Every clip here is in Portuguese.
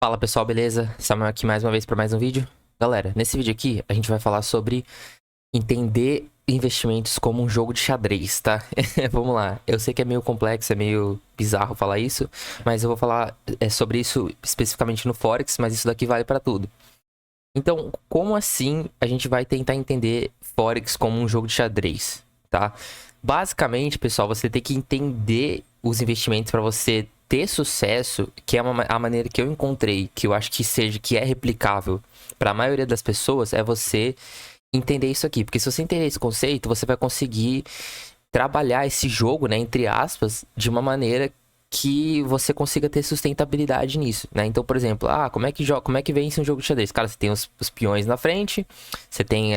Fala pessoal, beleza? Samuel aqui mais uma vez para mais um vídeo. Galera, nesse vídeo aqui a gente vai falar sobre entender investimentos como um jogo de xadrez, tá? Vamos lá. Eu sei que é meio complexo, é meio bizarro falar isso, mas eu vou falar sobre isso especificamente no Forex, mas isso daqui vale para tudo. Então, como assim a gente vai tentar entender Forex como um jogo de xadrez, tá? Basicamente, pessoal, você tem que entender os investimentos para você ter sucesso, que é a maneira que eu encontrei, que eu acho que é replicável para a maioria das pessoas, é você entender isso aqui. Porque se você entender esse conceito, você vai conseguir trabalhar esse jogo, né, entre aspas, de uma maneira que você consiga ter sustentabilidade nisso, né? Então, por exemplo, como é que vence um jogo de xadrez? Cara, você tem os peões na frente, você tem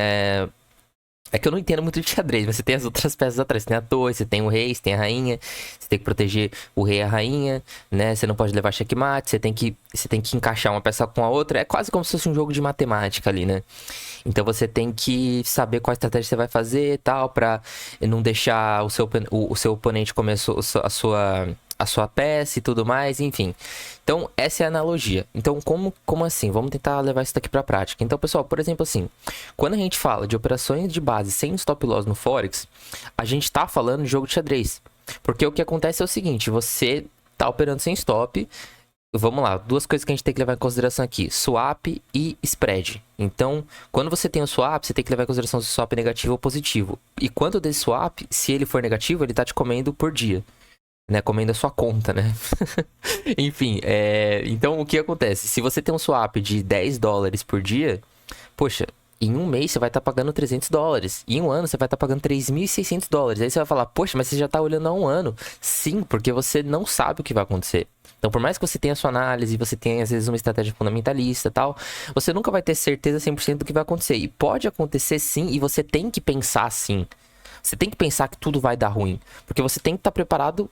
é que eu não entendo muito de xadrez, mas você tem as outras peças atrás. Você tem a torre, você tem o rei, você tem a rainha. Você tem que proteger o rei e a rainha, né? Você não pode levar checkmate, você tem que encaixar uma peça com a outra. É quase como se fosse um jogo de matemática ali, né? Então você tem que saber qual estratégia você vai fazer e tal, pra não deixar o seu oponente comer a sua peça e tudo mais, enfim. Então, essa é a analogia. Então, como assim? Vamos tentar levar isso daqui pra prática. Então, pessoal, por exemplo, assim, quando a gente fala de operações de base sem stop loss no Forex, a gente tá falando de jogo de xadrez. Porque o que acontece é o seguinte, você tá operando sem stop. Vamos lá, duas coisas que a gente tem que levar em consideração aqui: swap e spread. Então, quando você tem o swap, você tem que levar em consideração se o swap é negativo ou positivo. E quando desse swap, se ele for negativo, ele tá te comendo por dia, né? Comendo a sua conta, né? Enfim, então o que acontece? Se você tem um swap de $10 por dia, poxa, em um mês você vai estar pagando $300. Em um ano você vai estar pagando $3.600. Aí você vai falar, poxa, mas você já está olhando há um ano. Sim, porque você não sabe o que vai acontecer. Então, por mais que você tenha a sua análise, você tenha às vezes uma estratégia fundamentalista e tal, você nunca vai ter certeza 100% do que vai acontecer. E pode acontecer sim, e você tem que pensar sim. Você tem que pensar que tudo vai dar ruim. Porque você tem que estar preparado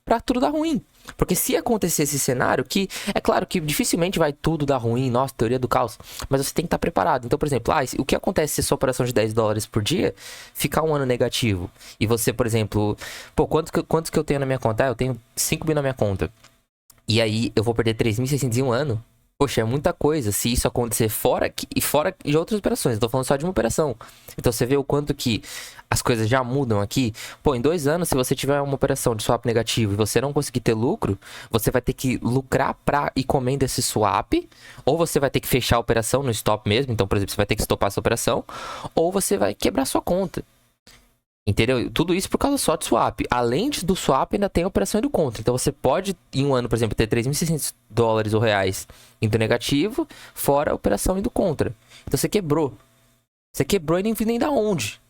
pra tudo dar ruim. Porque se acontecer esse cenário, que é claro que dificilmente vai tudo dar ruim, nossa, teoria do caos, mas você tem que estar preparado. Então, por exemplo, o que acontece se sua operação de $10 por dia ficar um ano negativo? E você, por exemplo, pô, quantos que eu tenho na minha conta? Eu tenho 5 mil na minha conta. E aí eu vou perder 3.600 em um ano? Poxa, é muita coisa. Se isso acontecer fora de outras operações, eu tô falando só de uma operação. Então você vê o quanto que as coisas já mudam aqui. Pô, em 2 anos, se você tiver uma operação de swap negativo e você não conseguir ter lucro, você vai ter que lucrar pra ir comendo esse swap, ou você vai ter que fechar a operação no stop mesmo. Então, por exemplo, você vai ter que stopar essa operação, ou você vai quebrar sua conta. Entendeu? Tudo isso por causa só de swap. Além do swap, ainda tem a operação do contra. Então você pode, em um ano, por exemplo, ter $3.600 ou reais indo negativo, fora a operação indo contra. Então você quebrou. Você quebrou e nem viu nem da onde.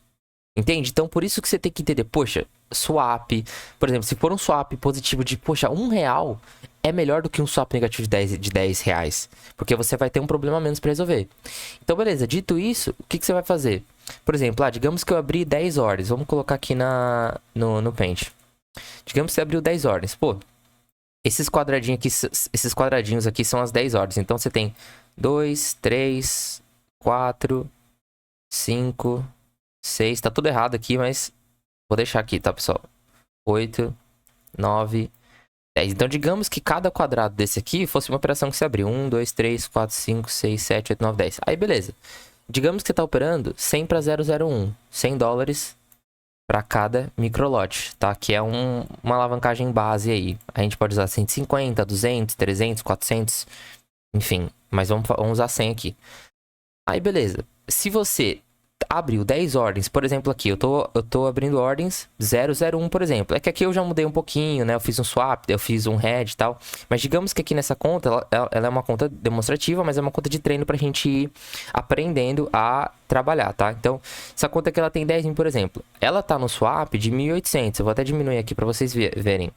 Entende? Então por isso que você tem que entender, poxa, swap, por exemplo, se for um swap positivo de, poxa, R$ 1, é melhor do que um swap negativo de 10 reais. Porque você vai ter um problema a menos para resolver. Então, beleza, dito isso, o que você vai fazer? Por exemplo, digamos que eu abri 10 ordens. Vamos colocar aqui no Paint. Digamos que você abriu 10 ordens. Pô, esses quadradinhos aqui são as 10 ordens. Então você tem 2, 3, 4, 5, 6. Tá tudo errado aqui, mas vou deixar aqui, tá, pessoal? 8, 9, 10. Então, digamos que cada quadrado desse aqui fosse uma operação que você abriu. 1, 2, 3, 4, 5, 6, 7, 8, 9, 10. Aí, beleza. Digamos que você está operando 100 para 001, $100 para cada microlote, tá? Que é uma alavancagem base aí. A gente pode usar 150, 200, 300, 400, enfim. Mas vamos usar 100 aqui. Aí, beleza. Se você abriu 10 ordens, por exemplo, aqui, eu tô abrindo ordens 001, por exemplo. É que aqui eu já mudei um pouquinho, né? Eu fiz um swap, eu fiz um hedge e tal. Mas digamos que aqui nessa conta, ela é uma conta demonstrativa, mas é uma conta de treino pra gente ir aprendendo a trabalhar, tá? Então, essa conta aqui ela tem 10 mil, por exemplo. Ela tá no swap de 1.800. Eu vou até diminuir aqui pra vocês verem.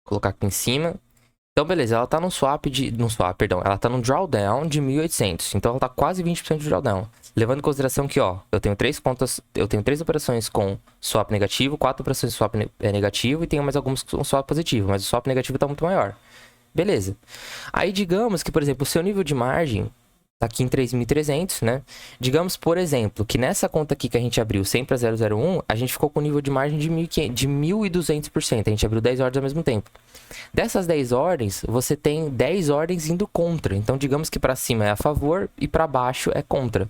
Vou colocar aqui em cima. Então, beleza, ela tá num swap perdão, ela tá num drawdown de 1.800. Então, ela tá quase 20% de drawdown. Levando em consideração que, ó, eu tenho 3 operações com swap negativo, 4 operações com swap negativo e tenho mais algumas com swap positivo, mas o swap negativo tá muito maior. Beleza. Aí, digamos que, por exemplo, o seu nível de margem Tá aqui em 3.300, né? Digamos, por exemplo, que nessa conta aqui que a gente abriu 100 para 001, a gente ficou com nível de margem de 1.200%. A gente abriu 10 ordens ao mesmo tempo. Dessas 10 ordens, você tem 10 ordens indo contra. Então, digamos que para cima é a favor e para baixo é contra.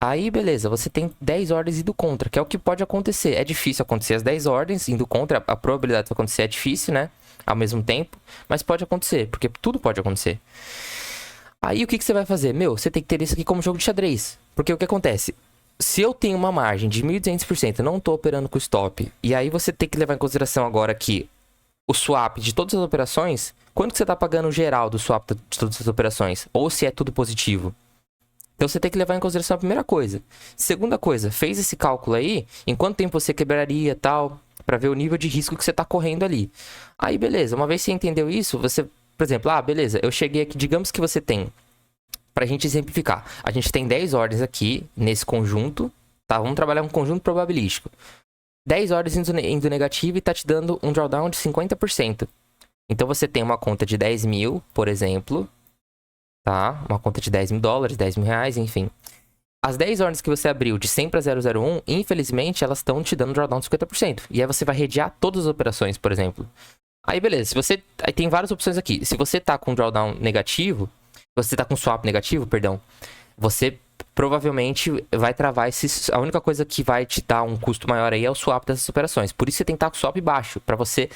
Aí, beleza, você tem 10 ordens indo contra, que é o que pode acontecer. É difícil acontecer as 10 ordens indo contra, a probabilidade de acontecer é difícil, né? Ao mesmo tempo, mas pode acontecer, porque tudo pode acontecer. Aí o que você vai fazer? Meu, você tem que ter isso aqui como jogo de xadrez. Porque o que acontece? Se eu tenho uma margem de 1.200%, não tô operando com stop, e aí você tem que levar em consideração agora que o swap de todas as operações, quanto que você tá pagando o geral do swap de todas as operações? Ou se é tudo positivo? Então você tem que levar em consideração a primeira coisa. Segunda coisa, fez esse cálculo aí, em quanto tempo você quebraria tal, para ver o nível de risco que você tá correndo ali. Aí beleza, uma vez que você entendeu isso, você, por exemplo, beleza, eu cheguei aqui, digamos que você tem, pra gente exemplificar, a gente tem 10 ordens aqui nesse conjunto, tá? Vamos trabalhar um conjunto probabilístico. 10 ordens indo negativo e tá te dando um drawdown de 50%. Então você tem uma conta de 10 mil, por exemplo, tá? Uma conta de 10 mil dólares, 10 mil reais, enfim. As 10 ordens que você abriu de 100 para 001, infelizmente, elas estão te dando drawdown de 50%. E aí você vai redear todas as operações, por exemplo. Aí beleza, se você... Aí tem várias opções aqui. Se você tá com drawdown negativo, você tá com swap negativo, perdão, você provavelmente vai travar esses... A única coisa que vai te dar um custo maior aí é o swap dessas operações. Por isso você tem que estar com swap baixo, pra você...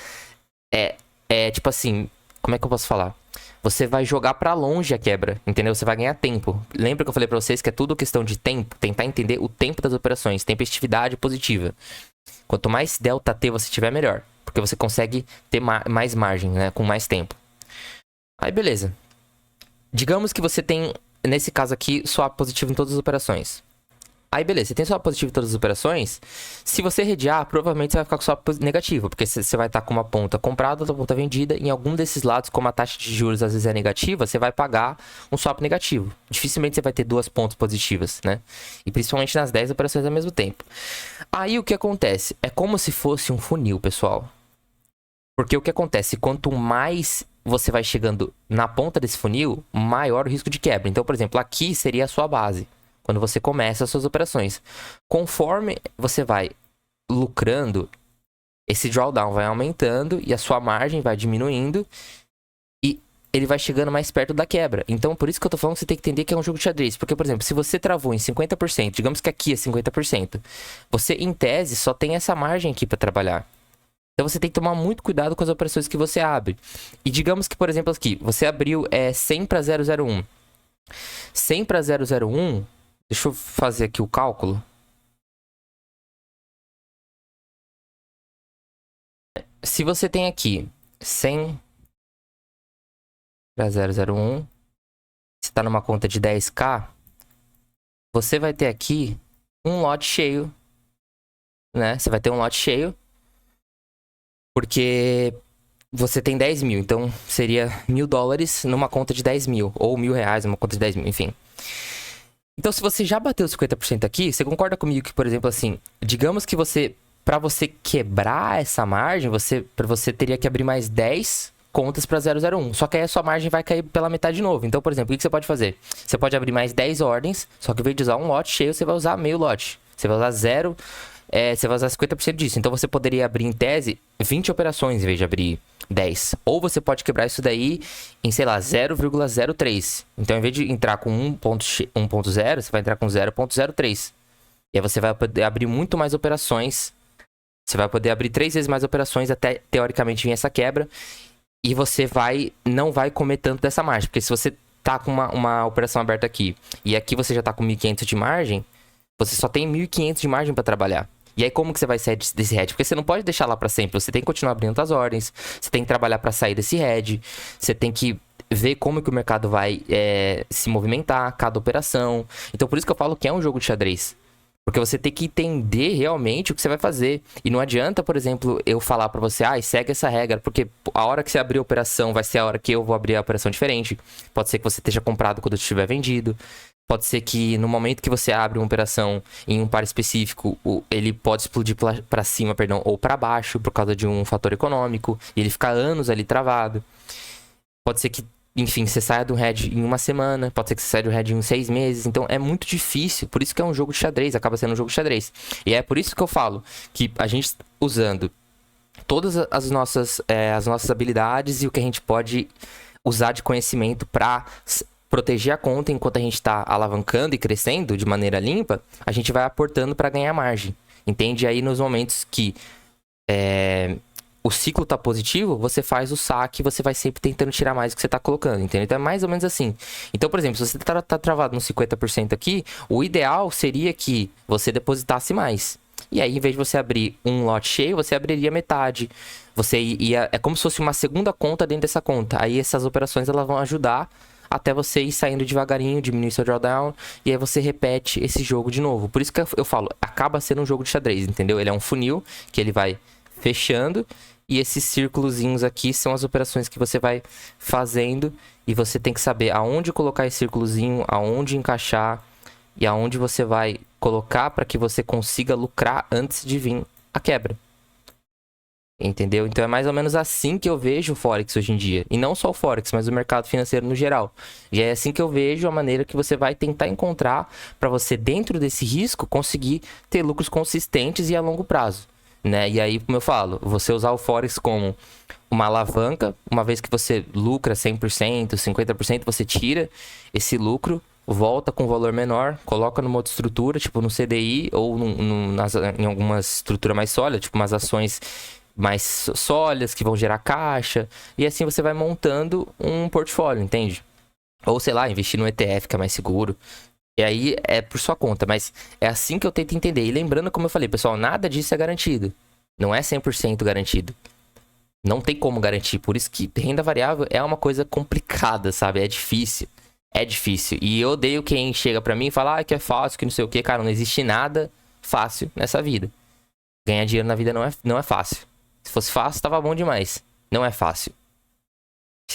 tipo assim, como é que eu posso falar? Você vai jogar pra longe a quebra, entendeu? Você vai ganhar tempo. Lembra que eu falei pra vocês que é tudo questão de tempo? Tentar entender o tempo das operações, tempestividade positiva. Quanto mais delta T você tiver, melhor. Porque você consegue ter mais margem, né? Com mais tempo. Aí, beleza. Digamos que você tem, nesse caso aqui, swap positivo em todas as operações. Aí, beleza, você tem swap positivo em todas as operações. Se você redear, provavelmente você vai ficar com swap negativo, porque você vai estar com uma ponta comprada, outra ponta vendida. Em algum desses lados, como a taxa de juros às vezes é negativa, você vai pagar um swap negativo. Dificilmente você vai ter duas pontas positivas, né? E principalmente nas 10 operações ao mesmo tempo. Aí o que acontece? É como se fosse um funil, pessoal. Porque o que acontece? Quanto mais você vai chegando na ponta desse funil, maior o risco de quebra. Então, por exemplo, aqui seria a sua base. Quando você começa as suas operações. Conforme você vai lucrando, esse drawdown vai aumentando e a sua margem vai diminuindo e ele vai chegando mais perto da quebra. Então, por isso que eu tô falando que você tem que entender que é um jogo de xadrez. Porque, por exemplo, se você travou em 50%, digamos que aqui é 50%, você, em tese, só tem essa margem aqui para trabalhar. Então, você tem que tomar muito cuidado com as operações que você abre. E digamos que, por exemplo, aqui, você abriu 100 para 001. 100 para 001... Deixa eu fazer aqui o cálculo. Se você tem aqui 100 para 001, você está numa conta de 10k, você vai ter aqui um lote cheio, né? Você vai ter um lote cheio, porque você tem 10 mil, então seria $1.000 numa conta de 10 mil, ou R$1.000 numa conta de 10 mil, enfim. Então, se você já bateu 50% aqui, você concorda comigo que, por exemplo, assim, digamos que você, para você quebrar essa margem, para você teria que abrir mais 10 contas para 001. Só que aí a sua margem vai cair pela metade de novo. Então, por exemplo, o que você pode fazer? Você pode abrir mais 10 ordens, só que ao invés de usar um lote cheio, você vai usar meio lote. Você vai usar você vai usar 50% disso. Então, você poderia abrir, em tese, 20 operações em vez de abrir 10. Ou você pode quebrar isso daí em, sei lá, 0,03. Então, em vez de entrar com 1.0, você vai entrar com 0,03. E aí você vai poder abrir muito mais operações. Você vai poder abrir 3 vezes mais operações até, teoricamente, vir essa quebra. E você não vai comer tanto dessa margem. Porque se você tá com uma operação aberta aqui, e aqui você já tá com 1.500 de margem, você só tem 1.500 de margem para trabalhar. E aí, como que você vai sair desse head? Porque você não pode deixar lá para sempre. Você tem que continuar abrindo suas ordens. Você tem que trabalhar para sair desse head. Você tem que ver como que o mercado vai se movimentar, cada operação. Então, por isso que eu falo que é um jogo de xadrez. Porque você tem que entender realmente o que você vai fazer. E não adianta, por exemplo, eu falar para você, segue essa regra. Porque a hora que você abrir a operação vai ser a hora que eu vou abrir a operação diferente. Pode ser que você esteja comprado quando estiver vendido. Pode ser que no momento que você abre uma operação em um par específico, ele pode explodir para cima, ou para baixo, por causa de um fator econômico, e ele ficar anos ali travado. Pode ser que enfim, você saia do head em uma semana, pode ser que você saia do head em 6 meses, então é muito difícil, por isso que é um jogo de xadrez, acaba sendo um jogo de xadrez. E é por isso que eu falo que a gente usando todas as nossas habilidades e o que a gente pode usar de conhecimento para proteger a conta enquanto a gente está alavancando e crescendo de maneira limpa, a gente vai aportando para ganhar margem, entende? E aí nos momentos que o ciclo tá positivo, você faz o saque, você vai sempre tentando tirar mais do que você tá colocando, entendeu? Então é mais ou menos assim. Então, por exemplo, se você tá travado no 50% aqui, o ideal seria que você depositasse mais. E aí, em vez de você abrir um lote cheio, você abriria metade. Você ia... É como se fosse uma segunda conta dentro dessa conta. Aí essas operações elas vão ajudar até você ir saindo devagarinho, diminuir seu drawdown, e aí você repete esse jogo de novo. Por isso que eu falo, acaba sendo um jogo de xadrez, entendeu? Ele é um funil que ele vai fechando, e esses círculozinhos aqui são as operações que você vai fazendo, e você tem que saber aonde colocar esse círculozinho, aonde encaixar, e aonde você vai colocar para que você consiga lucrar antes de vir a quebra. Entendeu? Então é mais ou menos assim que eu vejo o Forex hoje em dia. E não só o Forex, mas o mercado financeiro no geral. E é assim que eu vejo a maneira que você vai tentar encontrar para você, dentro desse risco, conseguir ter lucros consistentes e a longo prazo. Né? E aí, como eu falo, você usar o Forex como uma alavanca, uma vez que você lucra 100%, 50%, você tira esse lucro, volta com um valor menor, coloca numa outra estrutura, tipo no CDI ou em alguma estrutura mais sólida, tipo umas ações mais sólidas que vão gerar caixa, e assim você vai montando um portfólio, entende? Ou sei lá, investir no ETF que é mais seguro. E aí é por sua conta, mas é assim que eu tento entender. E lembrando, como eu falei, pessoal, nada disso é garantido. Não é 100% garantido. Não tem como garantir. Por isso que renda variável é uma coisa complicada, sabe? É difícil. É difícil. E eu odeio quem chega pra mim e fala que é fácil, que não sei o que. Cara, não existe nada fácil nessa vida. Ganhar dinheiro na vida não é fácil. Se fosse fácil, tava bom demais. Não é fácil.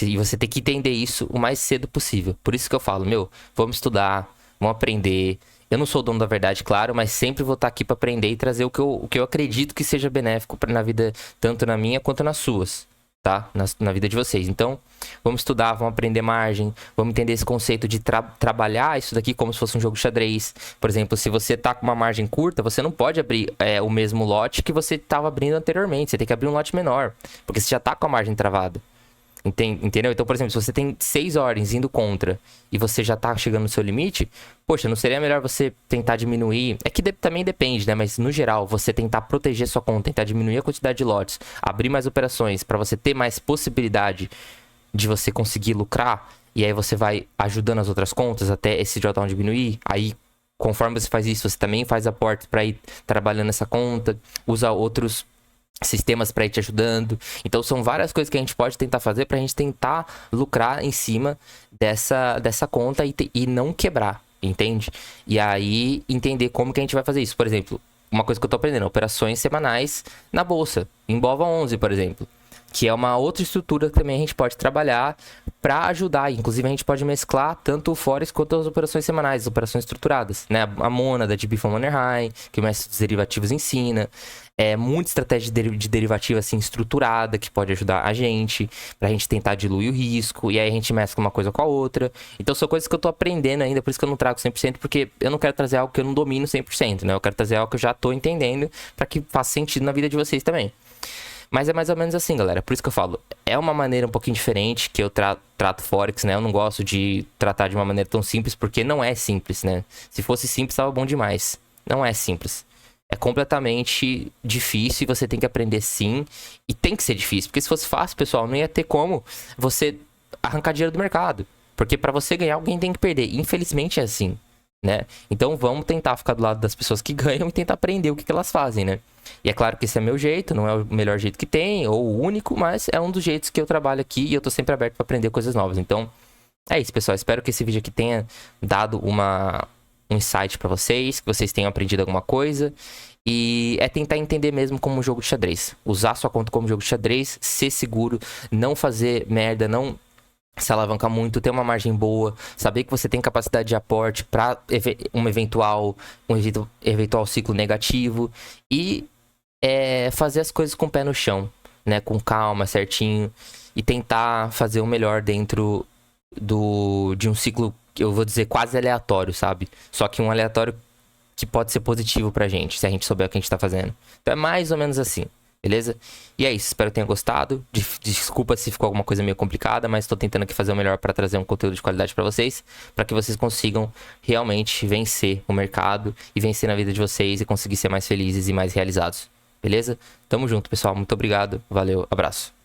E você tem que entender isso o mais cedo possível. Por isso que eu falo, vamos estudar, vamos aprender. Eu não sou o dono da verdade, claro, mas sempre vou estar aqui para aprender e trazer o que eu acredito que seja benéfico na vida, tanto na minha quanto nas suas, tá? Na vida de vocês. Então, vamos estudar, vamos aprender margem, vamos entender esse conceito de trabalhar isso daqui como se fosse um jogo de xadrez. Por exemplo, se você tá com uma margem curta, você não pode abrir o mesmo lote que você estava abrindo anteriormente. Você tem que abrir um lote menor, porque você já tá com a margem travada. Entendeu? Então, por exemplo, se você tem 6 ordens indo contra e você já tá chegando no seu limite, poxa, não seria melhor você tentar diminuir? É que também depende, né? Mas no geral, você tentar proteger sua conta, tentar diminuir a quantidade de lotes, abrir mais operações para você ter mais possibilidade de você conseguir lucrar, e aí você vai ajudando as outras contas até esse drawdown diminuir. Aí, conforme você faz isso, você também faz aportes para ir trabalhando essa conta, usa outros sistemas para ir te ajudando. Então são várias coisas que a gente pode tentar fazer pra gente tentar lucrar em cima dessa conta e não quebrar, entende? E aí entender como que a gente vai fazer isso. Por exemplo, uma coisa que eu tô aprendendo, operações semanais na bolsa, em BOVA11, por exemplo, que é uma outra estrutura que também a gente pode trabalhar para ajudar. Inclusive a gente pode mesclar tanto o Forex quanto as operações semanais, as operações estruturadas, né? A Mônada de Before Money High, que o mestre dos derivativos ensina. Muita estratégia de derivativa assim estruturada que pode ajudar a gente, pra gente tentar diluir o risco, e aí a gente mescla uma coisa com a outra. Então são coisas que eu tô aprendendo ainda, por isso que eu não trago 100%, porque eu não quero trazer algo que eu não domino 100%, né? Eu quero trazer algo que eu já tô entendendo pra que faça sentido na vida de vocês também. Mas é mais ou menos assim, galera. Por isso que eu falo, é uma maneira um pouquinho diferente que eu trato Forex, né? Eu não gosto de tratar de uma maneira tão simples, porque não é simples, né? Se fosse simples, tava bom demais. Não é simples. É completamente difícil e você tem que aprender sim. E tem que ser difícil, porque se fosse fácil, pessoal, não ia ter como você arrancar dinheiro do mercado. Porque para você ganhar, alguém tem que perder. Infelizmente é assim, né? Então vamos tentar ficar do lado das pessoas que ganham e tentar aprender o que elas fazem, né? E é claro que esse é meu jeito, não é o melhor jeito que tem, ou o único, mas é um dos jeitos que eu trabalho aqui e eu tô sempre aberto para aprender coisas novas. Então, é isso, pessoal. Espero que esse vídeo aqui tenha dado um insight para vocês, que vocês tenham aprendido alguma coisa. E é tentar entender mesmo como um jogo de xadrez. Usar sua conta como jogo de xadrez, ser seguro, não fazer merda, não se alavancar muito, ter uma margem boa, saber que você tem capacidade de aporte para um eventual ciclo negativo e fazer as coisas com o pé no chão, né? Com calma, certinho, e tentar fazer o melhor dentro de um ciclo, eu vou dizer, quase aleatório, sabe? Só que um aleatório que pode ser positivo pra gente, se a gente souber o que a gente tá fazendo. Então é mais ou menos assim, beleza? E é isso, espero que tenha gostado. Desculpa se ficou alguma coisa meio complicada, mas tô tentando aqui fazer o melhor pra trazer um conteúdo de qualidade pra vocês, pra que vocês consigam realmente vencer o mercado e vencer na vida de vocês e conseguir ser mais felizes e mais realizados. Beleza? Tamo junto, pessoal. Muito obrigado. Valeu. Abraço.